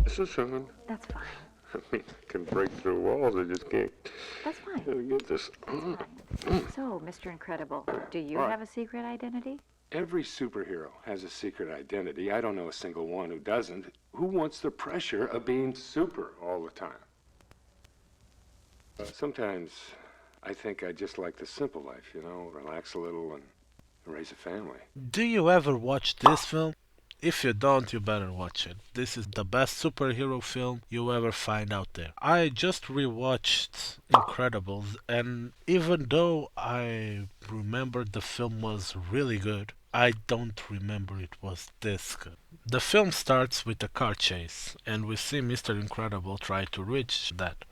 This is fine. That's fine. I mean, I can break through walls. I just can't That's fine. get this. So, Mr. Incredible, do you All right. have a secret identity? Every superhero has a secret identity. I don't know a single one who doesn't. Who wants the pressure of being super all the time? Sometimes I think I just like the simple life, relax a little and raise a family. Do you ever watch this film? If you don't, you better watch it. This is the best superhero film you ever find out there. I just rewatched Incredibles, and even though I remember the film was really good, I don't remember it was this good. The film starts with a car chase, and we see Mr. Incredible try to reach that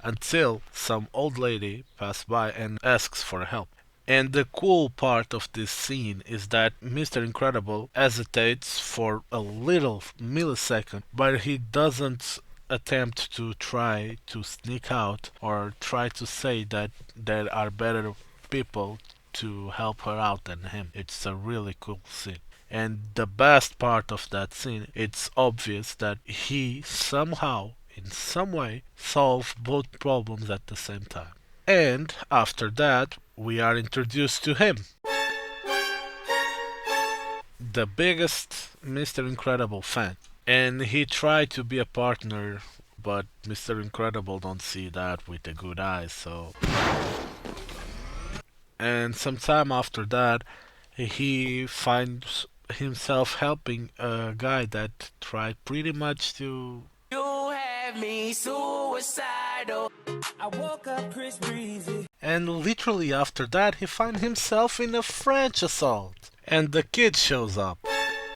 until some old lady passes by and asks for help. And the cool part of this scene is that Mr. Incredible hesitates for a little millisecond, but he doesn't attempt to try to sneak out or try to say that there are better people to help her out than him. It's a really cool scene. And the best part of that scene, it's obvious that he somehow, in some way, solved both problems at the same time. And after that, we are introduced to him, the biggest Mr. Incredible fan. And he tried to be a partner, but Mr. Incredible don't see that with a good eye, so. And sometime after that, he finds himself helping a guy that tried pretty much to. You have me suicidal. I woke up Chris Breezy. And literally after that, he finds himself in a French assault. And the kid shows up.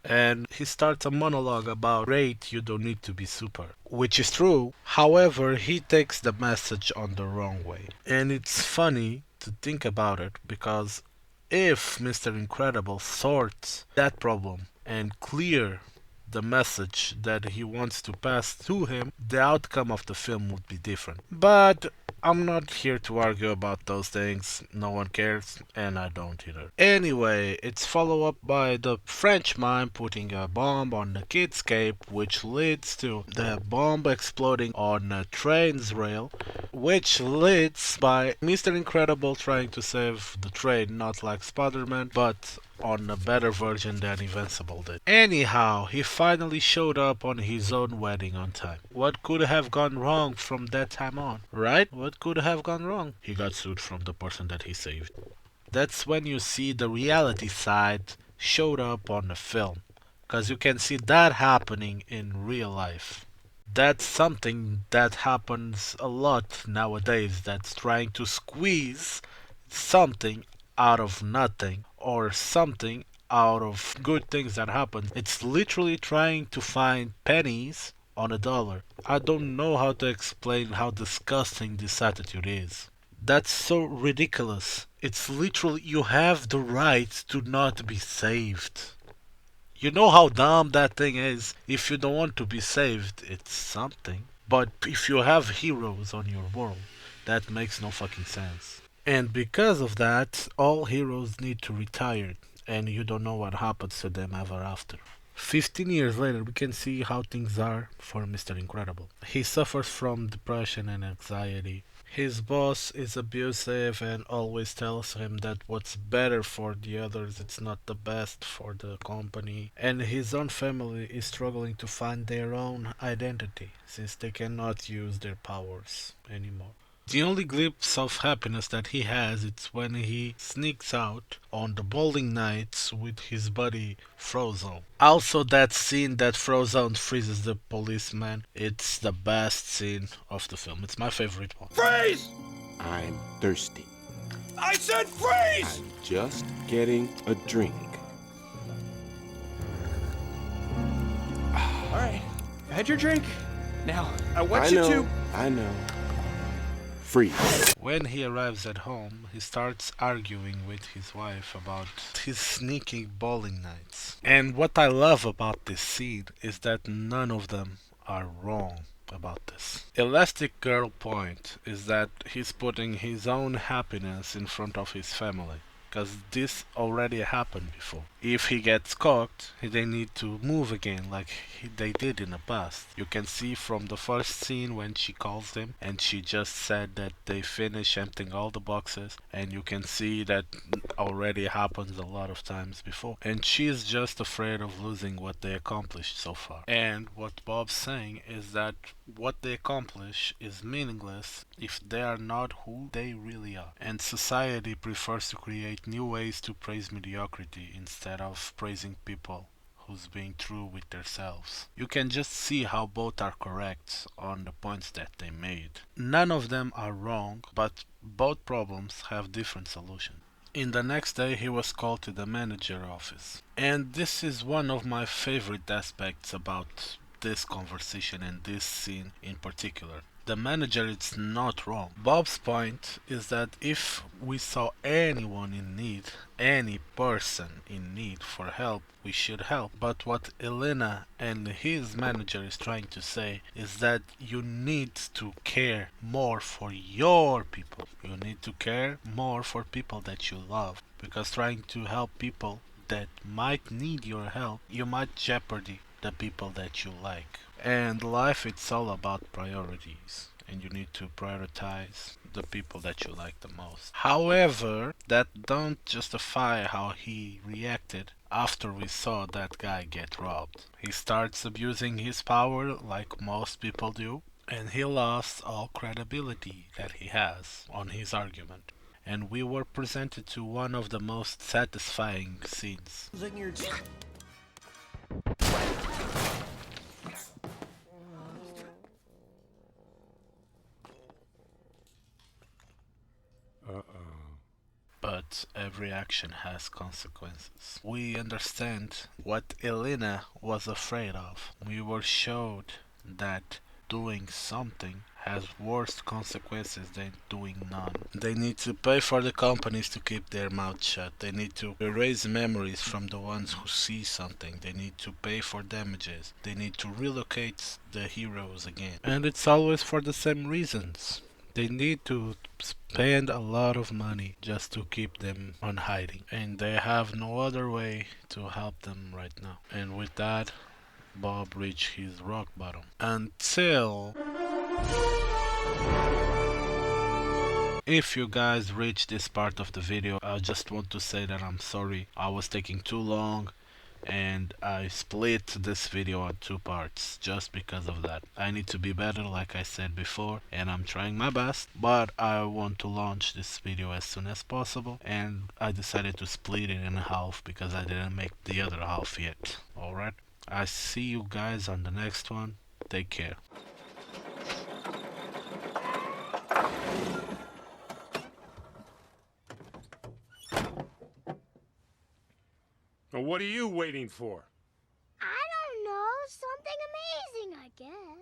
And he starts a monologue about great, you don't need to be super. Which is true. However, he takes the message on the wrong way. And it's funny to think about it because if Mr. Incredible sorts that problem and clear the message that he wants to pass to him, the outcome of the film would be different. But I'm not here to argue about those things. No one cares, and I don't either. Anyway, it's followed up by the French mime putting a bomb on the kid's cape, which leads to the bomb exploding on a train's rail, which leads by Mr. Incredible trying to save the train, not like Spider-Man, but on a better version than Invincible did. Anyhow, he finally showed up on his own wedding on time. What could have gone wrong from that time on, right? What could have gone wrong? He got sued from the person that he saved. That's when you see the reality side showed up on the film, because you can see that happening in real life. That's something that happens a lot nowadays, that's trying to squeeze something out of nothing or something out of good things that happen. It's literally trying to find pennies on a dollar. I don't know how to explain how disgusting this attitude is. That's so ridiculous. It's literally you have the right to not be saved. You know how dumb that thing is. If you don't want to be saved, it's something. But if you have heroes on your world, that makes no fucking sense. And because of that, all heroes need to retire, and you don't know what happens to them ever after. 15 years later, we can see how things are for Mr. Incredible. He suffers from depression and anxiety. His boss is abusive and always tells him that what's better for the others it's not the best for the company. And his own family is struggling to find their own identity since they cannot use their powers anymore. The only glimpse of happiness that he has is when he sneaks out on the bowling nights with his buddy Frozone. Also, that scene that Frozone freezes the policeman, it's the best scene of the film. It's my favorite one. Freeze! I'm thirsty. I said freeze! I'm just getting a drink. All right, had your drink. Now, I want I you know, to... I know. Freeze. When he arrives at home, he starts arguing with his wife about his sneaky bowling nights. And what I love about this scene is that none of them are wrong about this. Elastic Girl point is that he's putting his own happiness in front of his family. Because this already happened before. if he gets caught, they need to move again like they did in the past. You can see from the first scene when she calls him and she just said that they finish emptying all the boxes, and you can see that already happens a lot of times before. And she's just afraid of losing what they accomplished so far. And what Bob's saying is that what they accomplish is meaningless if they are not who they really are. And society prefers to create new ways to praise mediocrity instead of praising people who's being true with themselves. You can just see how both are correct on the points that they made. None of them are wrong, but both problems have different solutions. In the next day, he was called to the manager office. And this is one of my favorite aspects about this conversation and this scene in particular. The manager is not wrong. Bob's point is that if we saw anyone in need, any person in need for help, we should help. But what Elena and his manager is trying to say is that you need to care more for your people. You need to care more for people that you love. Because trying to help people that might need your help, you might jeopardy the people that you like. And life, it's all about priorities, and you need to prioritize the people that you like the most. However, that don't justify how he reacted after we saw that guy get robbed. He starts abusing his power like most people do, and he lost all credibility that he has on his argument. And we were presented to one of the most satisfying scenes. But every action has consequences. We understand what Elena was afraid of. We were showed that doing something has worse consequences than doing none. They need to pay for the companies to keep their mouth shut. They need to erase memories from the ones who see something. They need to pay for damages. They need to relocate the heroes again. And it's always for the same reasons. They need to spend a lot of money just to keep them on hiding. And they have no other way to help them right now. And with that, Bob reached his rock bottom. Until... If you guys reached this part of the video, I just want to say that I'm sorry. I was taking too long, and I split this video on two parts just because of that. I need to be better, like I said before, and I'm trying my best, but I want to launch this video as soon as possible, and I decided to split it in half because I didn't make the other half yet. Alright, I see you guys on the next one. Take care. Well, what are you waiting for? I don't know. Something amazing, I guess.